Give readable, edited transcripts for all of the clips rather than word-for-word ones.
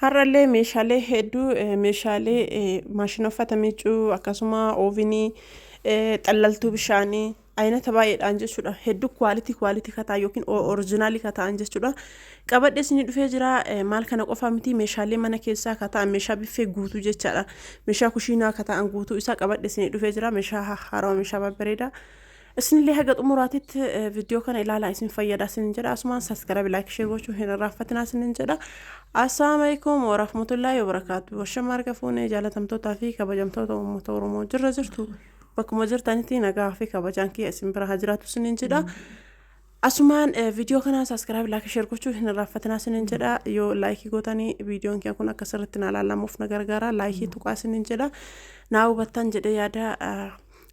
Har'allee meeshaalee hedduu meeshaalee maashina uffata miiccuu akkasuma oovinii xallaltuu bishaanii aynata baay'eedhaan jechuudha. Hedduu kwaaliti kataa yookiin oriijinaalii kataan jechuudha. Qabadhee isinii dhufee jira maal kana qofa miti meeshaalee mana keessaa kataan meeshaa biffee guutuu jechaadha. Meeshaa kushiinaa kataan guutuu isaa qabadhee isinii dhufee jira meeshaa haarawaa meeshaa babbareedaa. Isinillee haga xumuraatitti viidiyoo kana ilaalaa isin fayyadaa isin jedha. Asumaan saskaraayib laayik sheer gochuun hin irraanfatinaa isin jedha. Assalamu alaikum warahmatullahi wabarakatuh. Washama arga fuunee jaalatamtootaa fi kabajamtoota uummata Oromoo jirra jirtu. Bakkuma jirtanitti nagaa fi kabajaan kiyya isin bira haa jiraatu isin jedha. Asumaan viidiyoo kana saskaraayib laayik sheer gochuun hin irraanfatinaa isin jedha. Yoo laayikii gootanii viidiyoon kiyya kun akka sirriitti na ilaalamuuf na gargaara. Laayikii tuqaa isin jedha. Naa hubattan jedhee yaada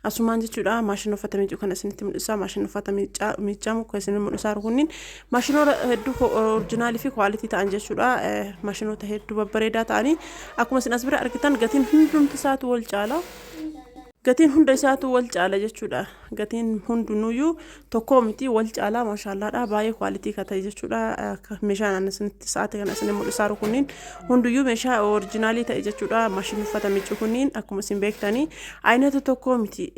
asumaan jechuudha maashina uffata miiccuu kana isinitti mul'isa maashina uffata miiccamu kan isin mul'isaa kunniin maashinoota hedduu oriijinaalii fi kwaaliti ta'an jechuudha maashinoota hedduu babbareedaa ta'anii akkuma isin as bira argitan gatiin hundumti isaatu wal caala gatiin hunda isaatu wal caala jechuudha gatiin hundunuyyuu tokko miti wal caala maashaallaadha baay'ee kwaaliti ka ta'e jechuudha meeshaan isinitti sa'aatii kana isin mul'isaa kunniin hunduyyuu meeshaa oriijinaalii ta'e jechuudha maashina uffata miiccuu kunniin akkuma isin beektanii aynata tokko miti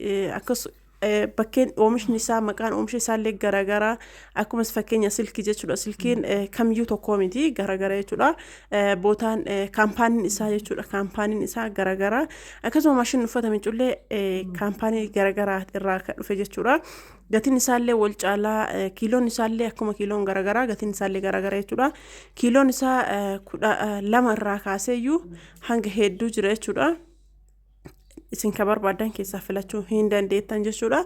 akkas bakkeen oomishni isaa maqaan oomisha isaallee garaagaraa akkuma fakkeenya silkii jechuudha silkiin kamiyyuu tokko miti garaagara jechuudha bootaan kaampaaniin isaa jechuudha kaampaaniin isaa garaagaraa akkasuma maashinni uffata miiccullee kaampaanii garaagaraa irraa kan dhufe jechuudha gatiin isaallee wal caalaa kiiloon isaallee akkuma kiiloon garaagaraa gatiin isaallee garaagara jechuudha kiiloon isaa 2 irraa kaaseeyyuu hanga hedduu jira jechuudha. Isin kabar barbaadan keessaa filachuu hin dandeettan jechuudha.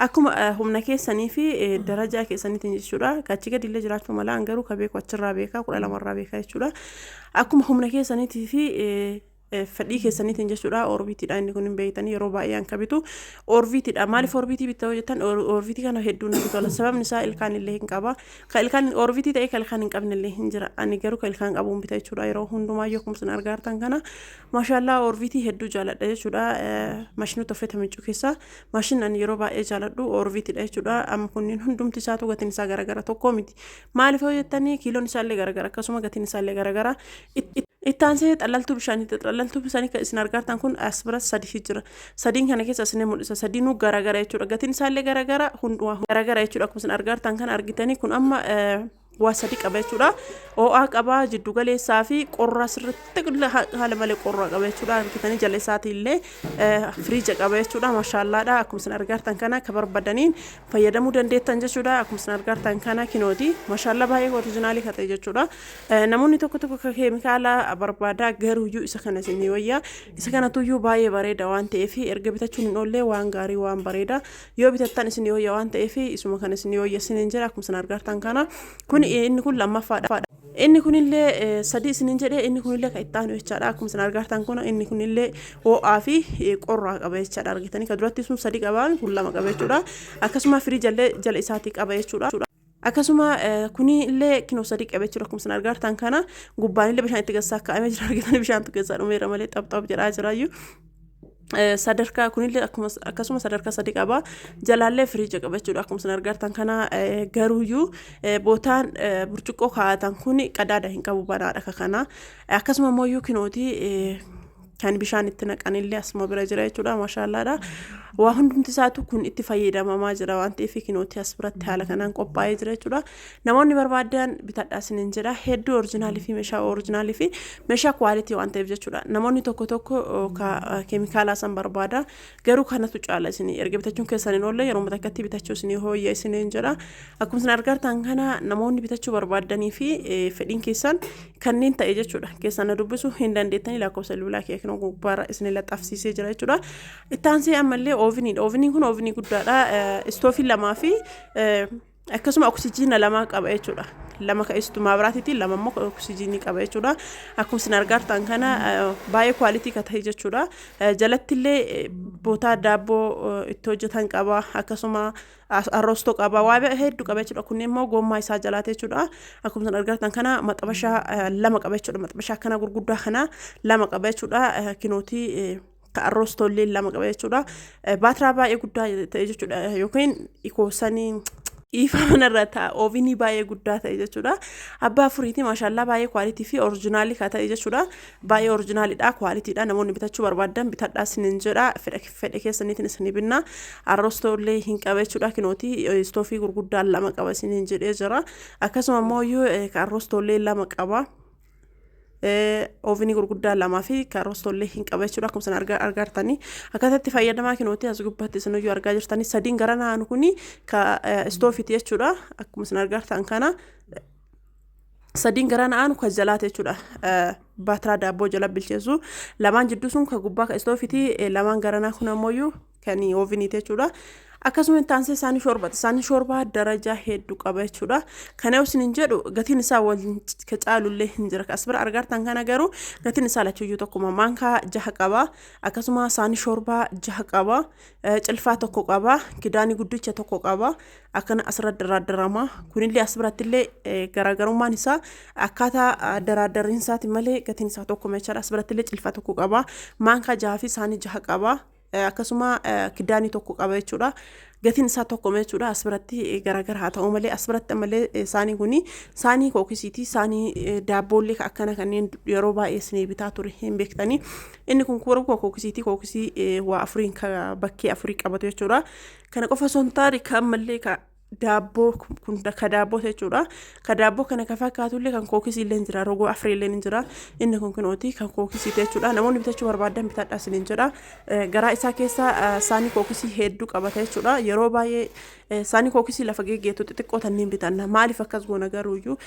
Akkuma humna keessanii fi darajaa keessaniitiin jechuudha. Kachi gadi illee jiraachuu mala garuu ka beeku achirraa beekaa 12 irraa beekaa jechuudha. Akkuma humna keessaniitii fi fedhii keessaniitiin jechuudha orbiitiidha inni kun hin beeytanii yeroo baay'ee kan bitu orbiitiidha maaliif orbiitii bitaa jettan orbiitii kana hedduu natti tola sababni isaa ilkaan illee hin qaba ka ilkaan orbiitii ta'e ka ilkaan hin qabne illee hin jira ani garuu ka ilkaan qabuun bita jechuudha yeroo hundumaa yoo kumsin argaartan kana maashaallah orbiitii hedduu jaaladha jechuudha maashinoota uffata miiccuu keessaa maashinni ani yeroo baay'ee jaaladhu orbiitiidha jechuudha amma kunniin hundumti isaatu gatiin isaa garaagara tokko miti maaliif yoo jettanii kiiloon isaallee garaagara akkasuma gatiin isaallee garaagara ittaansee xallaltuu bishaanii kan isin argaartan kun as bira sadii jira sadiin kana keessa isin mul'isa sadiinuu garaagara jechuudha gatiin isaallee garaagara hunduma garaagara jechuudha akkuma isin argaartan kan argitanii kun amma waa sadii qaba jechuudha OA qaba jiddu galeessaa fi qorra sirriitti haala malee qorra qaba jechuudha argitanii jala isaatii illee firiija qaba jechuudha maashaallaadha akkuma isin argaartan kana ka barbaadaniin fayyadamuu dandeettan jechuudha akkuma isin argaartan kana kinooti maashaallaa baay'ee oriijinaalii ka ta'e jechuudha namoonni tokko ka keemikaala barbaadaa garuuyyuu isa kana isin wayyaa isa kanatuyyuu baay'ee bareeda waan ta'eef erga bitachuun hin oolle waan gaarii waan bareeda yoo bitattan isin wayyaa waan ta'eef isuma kana isin wayyaa isin jira akkuma isin argaartan kana kun inni kun lammaffaadha inni kunillee sadii isinin jedhee inni kunillee ka ittaanu jechaadha akkuma isin argaartan kun inni kunillee OA fi qorraa qaba jechaadha argitanii ka duratti sun sadii qabaan kun lama qaba jechuudha akkasuma firiijallee jala isaatii qaba jechuudha akkasuma kunillee kinoo sadii qaba jechuudha akkuma isin argaartan kana gubbaanillee bishaan itti gassaa kaa'amee jira argitanii bishaantu keessaa dhumeera malee xapxaaf jedhaa jiraayyuu sadarkaa kunillee akkasuma sadarkaa sadii qaba jalaallee firiija qaba jechuudha akkuma isin argaartan kana garuuyyuu bootaan burcuqqoo kaa'atan kun qadaada hin qabu banaadha kana akkasuma mooyyuu kinooti kan bishaan itti naqanillee asuma bira jira jechuudha maashaallaadha waa hundumti isaatu kun itti fayyadamamaa jira waan ta'eef kinooti as biratti haala kanaan qophaa'ee jira jechuudha namoonni barbaadan bitadhaa isiniin jedha hedduu oriijinaalii fi meeshaa oriijinaalii fi meeshaa kwaalitii waan ta'eef jechuudha namoonni tokko keemikaalaa san barbaada garuu kanatu caala isinii erga bitachuun keessaniin oolle yeroo matakkatti bitachuu isinii hooyya isiniin jedha akkuma isin argartan kana namoonni bitachuu barbaadanii fi fedhiin keessan kanneen ta'e jechuudha keessan dubbisuu hin dandeettanii lakkoofsa bilbilaa kee kan gubbaarra isin laxxafsiisee jira jechuudha ittaansee ammallee ooviniin kun oovinii guddaadha istoofii lamaa fi akkasuma oksijiina lama qaba jechuudha lama ka istu maabiraatiitiin lama immoo oksijiinii qaba jechuudha akkuma isin argaartan kana baay'ee kwaalitii ka ta'e jechuudha jalattillee bootaa daabboo itti hojjetan qaba akkasuma arroostoo qaba waa hedduu qaba jechuudha kunneen immoo gommaa isaa jalaate jechuudha akkuma isin argaartan kana maxabashaa lama qaba jechuudha maxabashaa kana gurguddaa kana lama qaba jechuudha kinootii arroostollee lama qaba jechuudha baatiraa baay'ee guddaa ta'e jechuudha yookiin ikoosanii ifa manarra ta'a oovini baay'ee guddaa ta'e jechuudha abbaa furiiti maashaallah baay'ee kwaalitii fi oriijinaalii ka ta'e jechuudha baay'ee oriijinaaliidha kwaaliitiidha namoonni bitachuu barbaadan bitadhaa isinin jedha fedhe keessaniitiin isinii binna arroostollee hin qaba jechuudha kinooti istoofii gurguddaan lama qaba isinin jedhee jira akkasuma immoo arroostollee lama qaba oovini gurguddaa lamaa fi kaarostollee hin qaba jechuudha akkuma san argartanii akkasatti fayyadamaa kinooti as gubbaatti isiniyyuu argaa jirtanii sadiin gara naanu kuni ka istoofiiti jechuudha akkuma san argartan kana sadiin gara naanu ka jalaate jechuudha baatraa daabboo jala bilcheessu lamaan jidduu sun ka gubbaa ka istoofiiti lamaan gara naa kun ammoo kan ooviniiti jechuudha akkasuma taanse isaanii shorbaa darajaa hedduu qaba jechuudha kana usinin jedhu gatiin isaa wal ka caalullee hin jira as bira argartan kana garuu gatiin isaa lachuyyuu tokkuma maankaa 6 qaba akkasuma isaanii shorbaa 6 qaba cilfaa tokko qaba kidaanii guddicha tokko qaba akkana asirra daradarama kunillee as birattillee garaagarummaan isaa akkaataa daradarriinsaati malee gatiin isaa tokkuma jechuudha as birattillee cilfaa tokko qaba maankaa 6 fi isaanii 6 qaba akkasuma kidaanii tokko qaba jechuudha gatiin isaa tokko jechuudha as biratti garaagara haa ta'u malee as biratti malee isaanii kuni isaanii kookisiiti isaanii daabboollee akkana kanneen yeroo baay'ee isin bitaa ture hin beektanii inni kun kookisiiti waa afuriin bakkee afurii qabatu jechuudha kana qofa sontaari kan mallee daabboo kun ka daabboo jechuudha ka daabboo kana ka fakkaatullee kan kookisii illee jira rogoo afurii illee jira inni kun kinooti kan kookisii jechuudha namoonni bitachuu barbaadan bitadhaa isiniin jedha garaa isaa keessa isaanii kookisii hedduu qabata jechuudha yeroo baay'ee isaanii kookisii lafa geggeetu xixiqqoo tanneen bitanna maaliif akkas goona garuuyyuu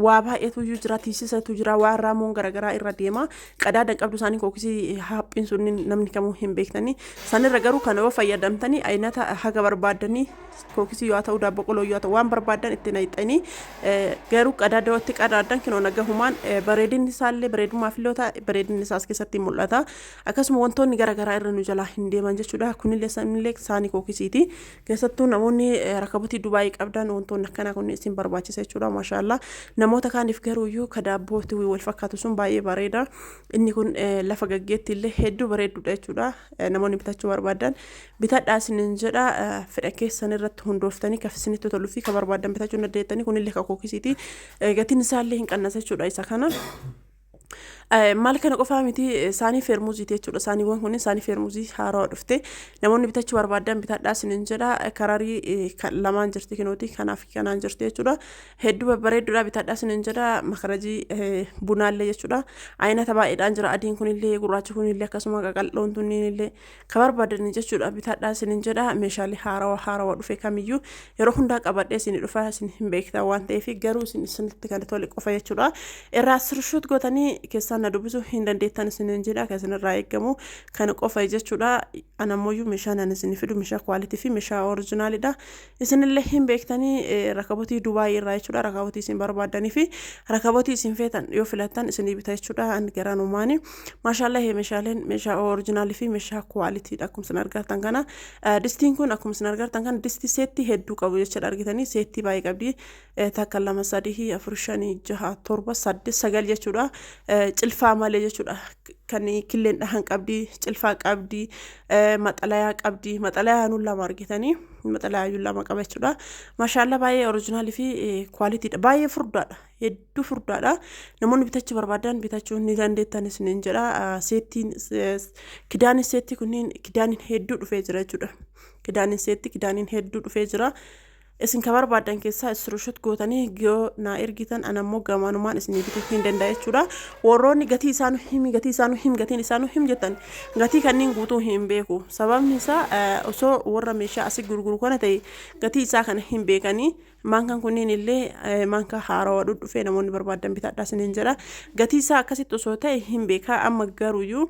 waa baay'eetu jira tiisisatu jira waa raamoon garagaraa irra deema qadaada qabdu isaanii kookisii haphiin sun namni kamuu hin beektanii sanirra garuu kana yoo fayyadamtanii aynata haga barbaadanii kookisii yoo ta'u daabboo qoloo yoo ta'u waan barbaadan itti naqxanii garuu qadaada watti qadaadan kinoo nagahumaan bareedinni isaallee bareedummaaf illee ta'e bareedinni isaas keessatti mul'ata akkasuma wantoonni garagaraa irra nu jalaa hin deeman jechuudha kunillee isaanii kookisiiti keessattuu namoonni rakabotii dubaayii qabdan wantoonni akkanaa kun isin barbaachisa jechuudha maashaallah namoota kaaniif garuuyyuu ka daabbooti wal fakkaatu sun baay'ee bareeda inni kun lafa gaggeetti illee hedduu bareedduudha jechuudha namoonni bitachuu barbaadan bitadhaa isinin jedha fedha keessan irratti hundooftanii ka isinitti toluu fi ka barbaadan bitachuu dandeettanii kunillee ka kookisiiti gatiin isaallee hin qannasa jechuudha isa kana maal kana qofaa miti isaanii feermuuzii jechuudha isaaniiwwan kun isaanii feermuuzii haaraa dhufte namoonni bitachuu barbaadan bitadhaa isinin jedha kararii lamaan jirti kinooti kanaaf kanaan jirti jechuudha hedduu babbareedduudha bitadhaa isinin jedha makarajii bunaallee jechuudha aynata baay'eedhaan jira adiin kunillee gurraachi kunillee akkasuma qaqal'oon tunniillee ka barbaadan jechuudha bitadhaa isinin jedha meeshaalee haarawaa dhufe kamiyyuu yeroo hundaa qabadhee isin dhufa isin hin beektan waan ta'eef garuu isinitti kan tole qofa jechuudha irraa sirshuut gootanii keessaan na dubbisu hin dandeettan isinin jedha kan isinirraa eegamu kan qofa jechuudha anamooyyuu meeshaan ani isin fidu meeshaa kwaalitii fi meeshaa oriijinaaliidha isinillee hin beektanii rakabotii dubaayii irraa jechuudha rakabotii isin barbaadanii fi rakabotii isin feetan yoo filattan isinii bita jechuudha ani garaanumaani maashaallah meeshaaleen meeshaa oriijinaalii fi meeshaa kwaaliitiidha akkuma isin argartan kana distiin kun akkuma isin argartan kana distii seetti hedduu qabu jechuudha argitanii seetti baay'ee qabdi takka 2 3 4 5 6 7 8 9 jechuudha cilfaa malee jechuudha kan killeen dhahan qabdi cilfaa qabdi maxalayaa qabdi maxalayaa nuun lama argitanii maxalayaa lama qaba jechuudha maashaallah baay'ee oriijinaalii fi kwaaliitiidha baay'ee furdaadha hedduu furdaadha namoonni bitachuu barbaadan bitachuu ni dandeettan isinin jedha seettiin kidaanin seetti kunniin kidaanin hedduu dhufee jira jechuudha kidaanin hedduu dhufee jira isin ka barbaadan keessaa isrushot gootanii giyoo naa ergitan anammoo gamaanumaan isinii bituu hin danda'a jechuudha warroonni gatii gatiin isaanu him jettan gatii kanniin guutuu hin beeku sababni isaa osoo warra meeshaa asii gurguru kana ta'e gatii isaa kana hin beekanii maankan kunniin illee maanka haarawaa dhufee namoonni barbaadan bitadhaa isiniin jedha gatii isaa akkasitti osoo ta'e hin beekaa amma garuuyyuu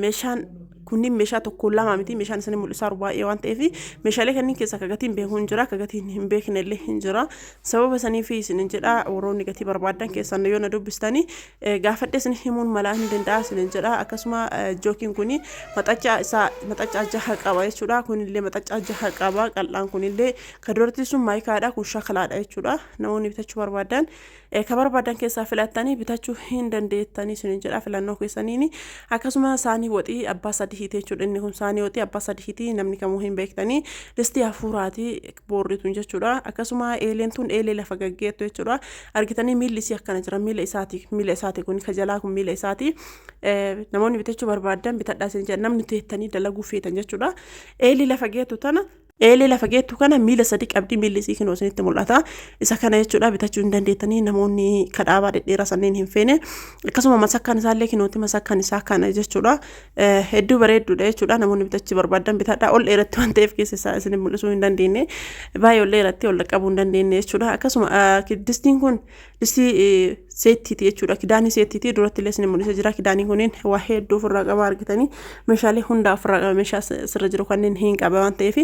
meeshaan kunniin meeshaa tokko lama miti meeshaan isaanii mul'isaa baay'ee waan ta'eef meeshaalee kanneen keessaa ka gatiin beeku hin jira ka gatiin hin beekne illee hin jira sababa sanii fi isinin jedha warroonni gatii barbaadan keessan yoo na dubbistanii gaafadhe isin himuun malaa hin danda'a isinin jedha akkasuma jookiin kuni maxaccaa 6 qaba jechuudha kunillee maxaccaa 6 qaba qal'aan kunillee ka duratti sun maayikaadha kun shakalaadha jechuudha namoonni bitachuu barbaadan ka barbaadan keessaa filattanii bitachuu hin dandeettanii isin jedha filannoo keessaniini akkasuma saanii waxii abbaa sadiitii jechuudha inni kun saanii waxii abbaa sadiitii namni kamuu hin beektanii distii hafuuraati boorrituun jechuudha akkasuma eeleen tun eelee lafa gaggeettu jechuudha argitanii miilli isii akkana jira miila isaati kun ka jalaa kun miila isaati namoonni bitachuu barbaadan bitadhaa isin jedha namni teettanii dalaguu feetan jechuudha eelee lafa geettu tana eelee lafa geettu kana miila sadii qabdi miilli isii kinoo isinitti mul'ata isa kana jechuudha bitachuu hin dandeettanii namoonni kadhaabaa dhedheeraa sanneen hin feene akkasuma masakkaan isaallee kinooti masakkaan isaa kana jechuudha hedduu bareedduudha jechuudha namoonni bitachuu barbaadan bitadhaa ol dheeratti waan ta'eef keessa isaa isin mul'isuu hin dandeenye baay'ee ol dheeratti ol qabuu hin dandeenye jechuudha akkasuma distiin kun distii seettiiti jechuudha kidaanii seettiiti duratti illee isin mul'isa jira kidaanii kuniin waa hedduu ofirraa qaba argitanii meeshaalee hundaa ofirraa qaba meeshaa sirra jiru kanneen hin qaba waan ta'eef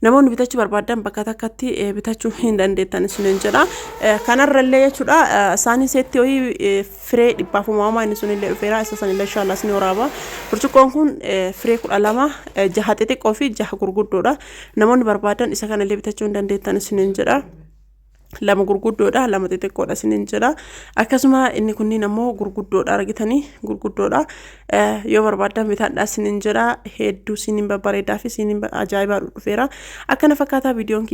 namoonni bitachuu barbaadan bakka takkatti bitachuu hin dandeettan isin jedha kanarrallee jechuudha isaanii seetti ho'i firee dhibbaaf uumamaa inni sunillee dhufeera isa sanillee inshallah isin waraaba burcuqqoon kun firee 12 jaha xixiqqoo fi jaha gurguddoodha namoonni barbaadan isa kanallee bitachuu hin dandeettan isin jedha lama gurguddoodha lama xixiqqoodha isin jedha akkasuma inni kunniin ammoo gurguddoodha argitanii gurguddoodha yoo barbaadan bitadhaa isin jedha hedduu isin babbareedaa fi isin ajaa'ibaa dhufeera akkana fakkaataa viidiyoon